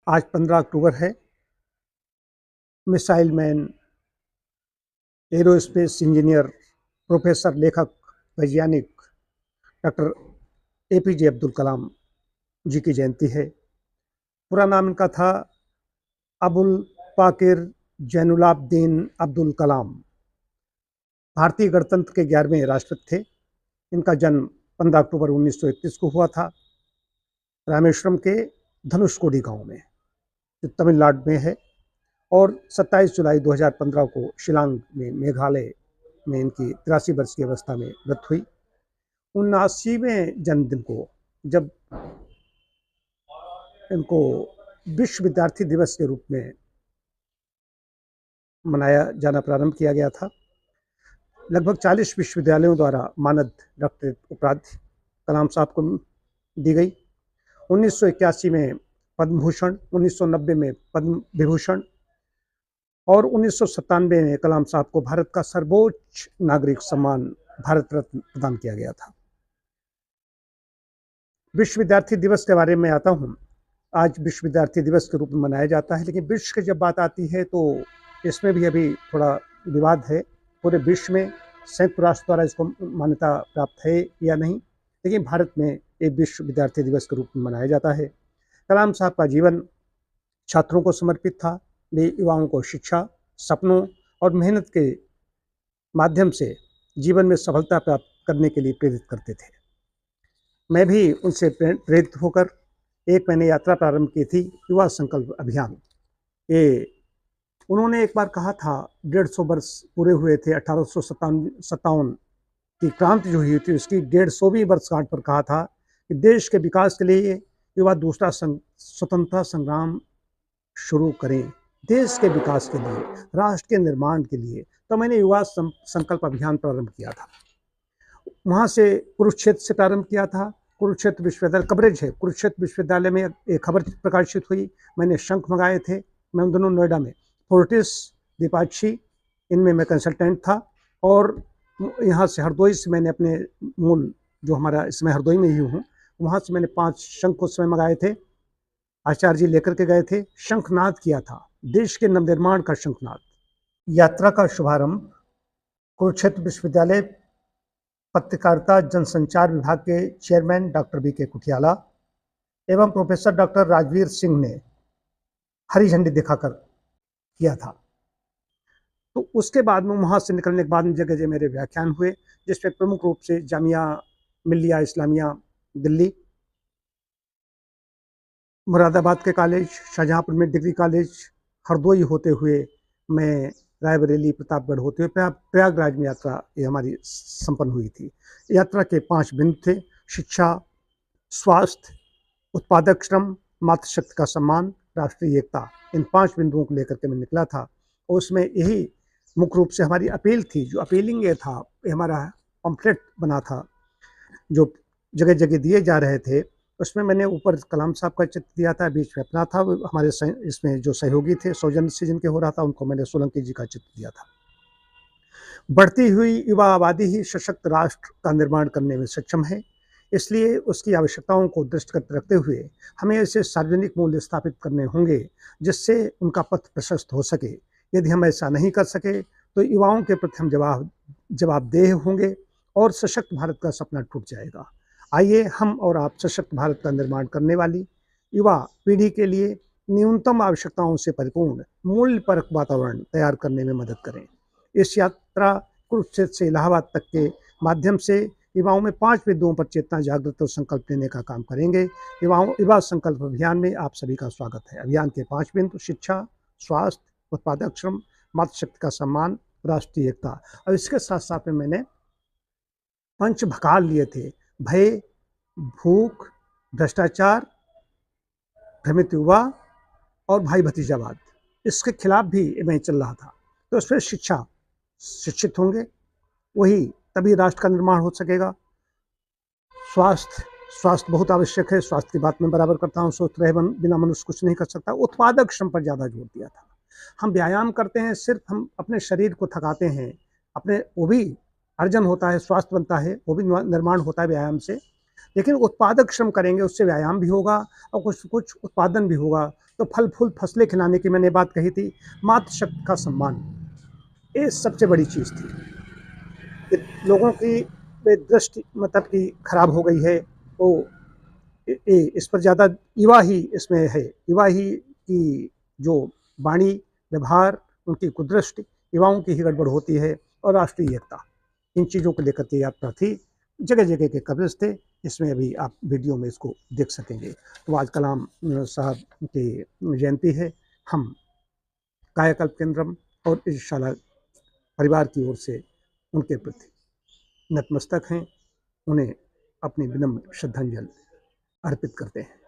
आज 15 अक्टूबर है। Missile man, aerospace engineer, professor, लेखक, वैज्ञानिक डॉक्टर एपीजे अब्दुल कलाम जी की जयंती है। पूरा नाम इनका था अबुल पाकिर जैनुलाब्दीन अब्दुल कलाम। भारतीय गणतंत्र के 11वें राष्ट्रपति थे। इनका जन्म 15 अक्टूबर 1931 को हुआ था, रामेश्वरम के धनुषकोडी गांव में, जो तमिलनाडु में है। और 27 जुलाई 2015 को शिलांग में, मेघालय में इनकी 83 वर्ष की अवस्था में मृत्यु हुई। 79वें जन्मदिन को जब इनको विश्व विद्यार्थी दिवस के रूप में मनाया जाना प्रारंभ किया गया था। लगभग 40 विश्वविद्यालयों द्वारा मानद डॉक्टरेट उपाधि कलाम साहब को दी गई। 1981 में पद्म भूषण, 1990 में पद्म विभूषण और 1997 में कलाम साहब को भारत का सर्वोच्च नागरिक सम्मान भारत रत्न प्रदान किया गया था। विश्व विद्यार्थी दिवस के बारे में आता हूँ। आज विश्व विद्यार्थी दिवस के रूप में मनाया जाता है, लेकिन विश्व की जब बात आती है तो इसमें भी अभी थोड़ा विवाद है। पूरे विश्व में संयुक्त राष्ट्र द्वारा इसको मान्यता प्राप्त है या नहीं, लेकिन भारत में ये विश्व विद्यार्थी दिवस के रूप में मनाया जाता है। कलाम साहब का जीवन छात्रों को समर्पित था। वे युवाओं को शिक्षा, सपनों और मेहनत के माध्यम से जीवन में सफलता प्राप्त करने के लिए प्रेरित करते थे। मैं भी उनसे प्रेरित होकर मैंने यात्रा प्रारंभ की थी, युवा संकल्प अभियान। ये उन्होंने एक बार कहा था, 150 वर्ष पूरे हुए थे 1857 की क्रांति जो हुई थी, उसकी 150वीं वर्षगांठ पर कहा था कि देश के विकास के लिए युवा दूसरा स्वतंत्रता संग्राम शुरू करें, देश के विकास के लिए, राष्ट्र के निर्माण के लिए। तो मैंने युवा संकल्प अभियान प्रारंभ किया था। वहाँ से कुरुक्षेत्र से प्रारंभ किया था। कुरुक्षेत्र विश्वविद्यालय कवरेज है। कुरुक्षेत्र विश्वविद्यालय में एक खबर प्रकाशित हुई, मैंने शंख मंगाए थे। मैं उन दोनों नोएडा में, फोर्टिस, दीपाक्षी, इनमें मैं कंसल्टेंट था। और यहाँ से हरदोई से मैंने अपने मूल, जो हमारा इसमें हरदोई में ही हूँ, वहाँ से मैंने 5 शंख उस समय मंगाए थे। आचार्य जी लेकर के गए थे, शंखनाद किया था, देश के नवनिर्माण का शंखनाद। यात्रा का शुभारंभ कुरुक्षेत्र विश्वविद्यालय पत्रकारिता जनसंचार विभाग के चेयरमैन डॉक्टर बी के कुठियाला एवं प्रोफेसर डॉक्टर राजवीर सिंह ने हरी झंडी दिखाकर किया था। तो उसके बाद में वहाँ से निकलने के बाद जगह जगह मेरे व्याख्यान हुए, जिसमें प्रमुख रूप से जामिया मिल्लिया इस्लामिया दिल्ली, मुरादाबाद के कॉलेज, शाहजहाँपुर में डिग्री कॉलेज, हरदोई होते हुए मैं रायबरेली, प्रतापगढ़ होते हुए प्रयागराज में यात्रा ये हमारी संपन्न हुई थी। यात्रा के 5 बिंदु थे: शिक्षा, स्वास्थ्य, उत्पादक श्रम, मातृशक्ति का सम्मान, राष्ट्रीय एकता। इन 5 बिंदुओं को लेकर के मैं निकला था। और उसमें यही मुख्य रूप से हमारी अपील थी। जो अपीलिंग ये था, ये हमारा पम्फलेट बना था जो जगह जगह दिए जा रहे थे। उसमें मैंने ऊपर कलाम साहब का चित्र दिया था, बीच में अपना था। हमारे इसमें जो सहयोगी थे, सौजन्य से जिनके हो रहा था, उनको मैंने सोलंकी जी का चित्र दिया था। बढ़ती हुई युवा आबादी ही सशक्त राष्ट्र का निर्माण करने में सक्षम है, इसलिए उसकी आवश्यकताओं को दृष्टिगत रखते हुए हमें ऐसे सार्वजनिक मूल्य स्थापित करने होंगे जिससे उनका पथ प्रशस्त हो सके। यदि हम ऐसा नहीं कर सके तो युवाओं के प्रति हम जवाबदेह होंगे और सशक्त भारत का सपना टूट जाएगा। आइए हम और आप सशक्त भारत का निर्माण करने वाली युवा पीढ़ी के लिए न्यूनतम आवश्यकताओं से परिपूर्ण मूल्यपरक वातावरण तैयार करने में मदद करें। इस यात्रा कुरुक्षेत्र से इलाहाबाद तक के माध्यम से युवाओं में 5 बिंदुओं पर चेतना जागृत और संकल्प लेने का काम करेंगे। युवा संकल्प अभियान में आप सभी का स्वागत है। अभियान के 5 बिंदु: शिक्षा, स्वास्थ्य, उत्पादक श्रम, मातृशक्ति का सम्मान, राष्ट्रीय एकता। और इसके साथ साथ में मैंने पंच भकाल लिए थे: भय, भूख, भ्रष्टाचार, भ्रमित युवा और भाई भतीजावाद। इसके खिलाफ भी मैं चल रहा था। तो इस पर शिक्षित होंगे, वही तभी राष्ट्र का निर्माण हो सकेगा। स्वास्थ्य बहुत आवश्यक है, स्वास्थ्य की बात मैं बराबर करता हूँ। स्वस्थ रहे बिना मनुष्य कुछ नहीं कर सकता। उत्पादक श्रम पर ज़्यादा जोर दिया था। हम व्यायाम करते हैं, सिर्फ हम अपने शरीर को थकाते हैं, वो भी अर्जन होता है, स्वास्थ्य बनता है, वो भी निर्माण होता है व्यायाम से। लेकिन उत्पादक श्रम करेंगे, उससे व्यायाम भी होगा और कुछ उत्पादन भी होगा। तो फल फूल फसलें खिलाने की मैंने बात कही थी, मातृशक्ति का सम्मान, ये सबसे बड़ी चीज़ थी कि लोगों की दृष्टि मतलब कि खराब हो गई है। वो इस पर ज़्यादा युवा ही इसमें है, युवा ही की जो वाणी व्यवहार, उनकी कुदृष्टि, युवाओं की ही गड़बड़ होती है। और राष्ट्रीय एकता, इन चीज़ों को लेकर के यात्रा थी। जगह जगह के कब्रिज थे, इसमें अभी आप वीडियो में इसको देख सकेंगे। तो आज कलाम साहब की जयंती है। हम कायाकल्प केंद्रम और ईशाला परिवार की ओर से उनके प्रति नतमस्तक हैं, उन्हें अपनी विनम्र श्रद्धांजलि अर्पित करते हैं।